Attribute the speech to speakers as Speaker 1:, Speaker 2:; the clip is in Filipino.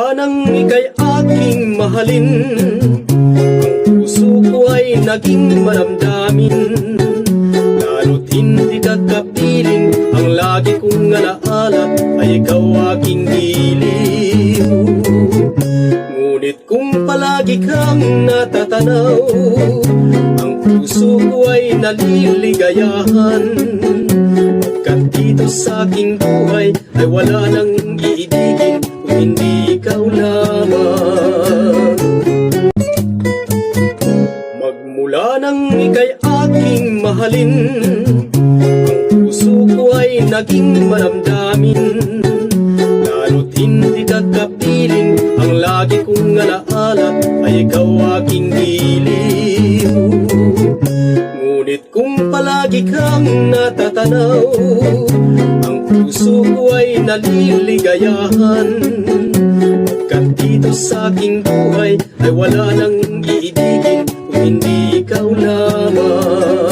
Speaker 1: Magmula nang ika'y aking mahalin, ang puso ko ay naging maramdamin. Lalo't hindi ka kapiling, ang lagi kong alaala ay ikaw aking giliw. Ngunit kung palagi kang natatanaw, ang puso ko ay naliligayahan. Pagkat dito sa aking buhay ay wala nang iibigin kung hindi ikaw lamang. Magmula nang ika'y aking mahalin, ang puso ko ay naging maramdamin. Lalo't hindi ka kapiling, ang lagi kong alaala ay ikaw aking giliw. Ngunit kung palagi kang natatanaw, ang puso ko ay naliligayahan. Pagkat dito sa aking buhay ay wala nang iibigin kung hindi ikaw lamang.